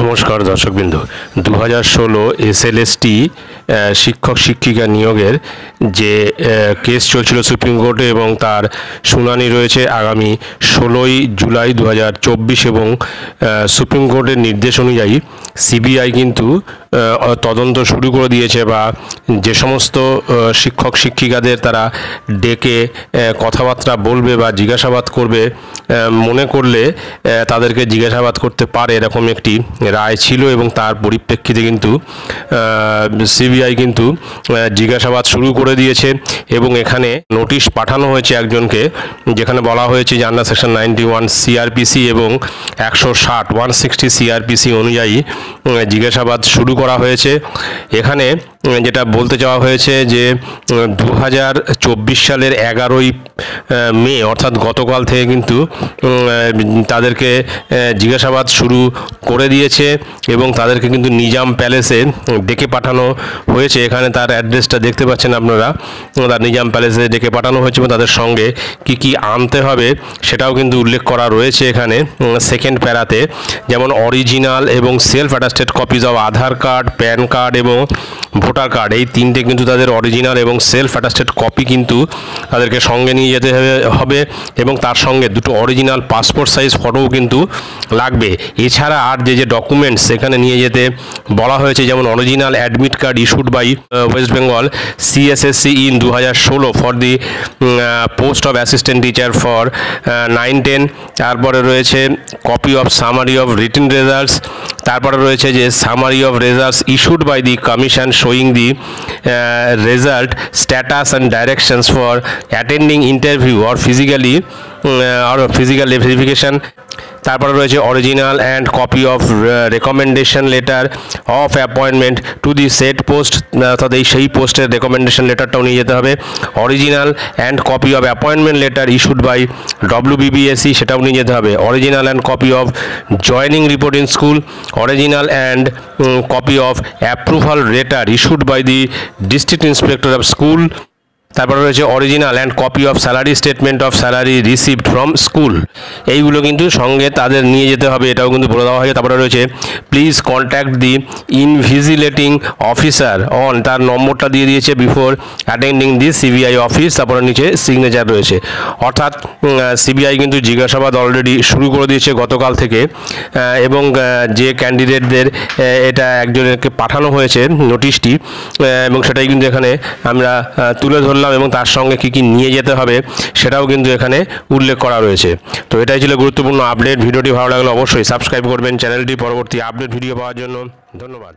নমস্কার দর্শকবৃন্দ। 2016 এসএলএসটি শিক্ষক শিক্ষিকা নিয়োগের যে কেস চলছিল সুপ্রিম কোর্টে এবং তার শুনানি রয়েছে আগামী 16ই জুলাই 2024 এবং সুপ্রিম কোর্টের নির্দেশ অনুযায়ী সিবিআই কিন্তু তদন্ত শুরু করে দিয়েছে বা যে সমস্ত শিক্ষক শিক্ষিকাদের তারা ডেকে কথাবার্তা বলবে বা জিজ্ঞাসাবাদ করবে মনে করলে তাদেরকে জিজ্ঞাসাবাদ করতে পারে, এরকম একটি রায় ছিল এবং তার পরিপ্রেক্ষিতে কিন্তু সিবিআই কিন্তু জিজ্ঞাসাবাদ শুরু করে দিয়েছে এবং এখানে নোটিশ পাঠানো হয়েছে একজনকে, যেখানে বলা হয়েছে যে আন্ডার সেকশন 91 সিআরপিসি এবং 160 সিআরপিসি অনুযায়ী জিজ্ঞাসাবাদ শুরু করা হয়েছে। এখানে যেটা বলতে চাওয়া হয়েছে যে 2024 সালের 11ই মে অর্থাৎ গতকাল থেকে কিন্তু তাদেরকে জিজ্ঞাসাবাদ শুরু করে দিয়েছে এবং তাদেরকে কিন্তু নিজাম প্যালেসে ডেকে পাঠানো হয়েছে। এখানে তার অ্যাড্রেসটা দেখতে পাচ্ছেন আপনারা, তার নিজাম প্যালেসে ডেকে পাঠানো হয়েছে এবং তাদের সঙ্গে কি আনতে হবে সেটাও কিন্তু উল্লেখ করা রয়েছে এখানে সেকেন্ড প্যারাতে, যেমন অরিজিনাল এবং self attested copies of Aadhaar card, pan card এবং ভোটার কার্ড, এই তিনটে কিন্তু তাদের অরিজিনাল এবং সেলফ অ্যাটাস্টেড কপি কিন্তু তাদেরকে সঙ্গে নিয়ে যেতে হবে এবং তার সঙ্গে দুটো অরিজিনাল পাসপোর্ট সাইজ ফটোও কিন্তু লাগবে। এছাড়া আর যে ডকুমেন্টস এখানে নিয়ে যেতে বলা হয়েছে, যেমন original admit card issued by West Bengal CSSC in 2016 for the post of assistant teacher for 9-10, তারপরে রয়েছে copy of summary of written results, তারপরে রয়েছে যে summary of results issued by the commission showing the result status and directions for attending interview or physical verification, তারপরে রয়েছে original and copy of recommendation letter of appointment to the set post, অর্থাৎ সেই পোস্টের recommendation লেটারটাও নিয়ে যেতে হবে। Original and copy of appointment letter issued by WBBSE, সেটাও নিয়ে যেতে হবে। Original and copy of joining report in school, original and copy of approval letter issued by the district inspector of school, তারপরে রয়েছে original and copy of salary statement of salary received from school, এইগুলো কিন্তু সঙ্গে তাদের নিয়ে যেতে হবে, এটাও কিন্তু বলে দেওয়া হয়েছে। তারপরে রয়েছে please contact the invigilating officer on, তার নম্বরটা দিয়ে দিয়েছে before attending the CBI office, তারপরে নিচে সিগনেচার রয়েছে। অর্থাৎ সিবিআই কিন্তু জিজ্ঞাসাবাদ অলরেডি শুরু করে দিয়েছে গতকাল থেকে এবং যে ক্যান্ডিডেটদের এটা একজনকে পাঠানো হয়েছে নোটিশটি এবং সেটাই কিন্তু এখানে আমরা তুলে ধরলাম এবং তার সঙ্গে কি নিয়ে যেতে হবে সেটাও কিন্তু এখানে উল্লেখ করা রয়েছে। তো এটাই ছিল গুরুত্বপূর্ণ আপডেট। ভিডিওটি ভালো লাগলে অবশ্যই সাবস্ক্রাইব করবেন চ্যানেলটি পরবর্তী আপডেট ভিডিও পাওয়ার জন্য। ধন্যবাদ।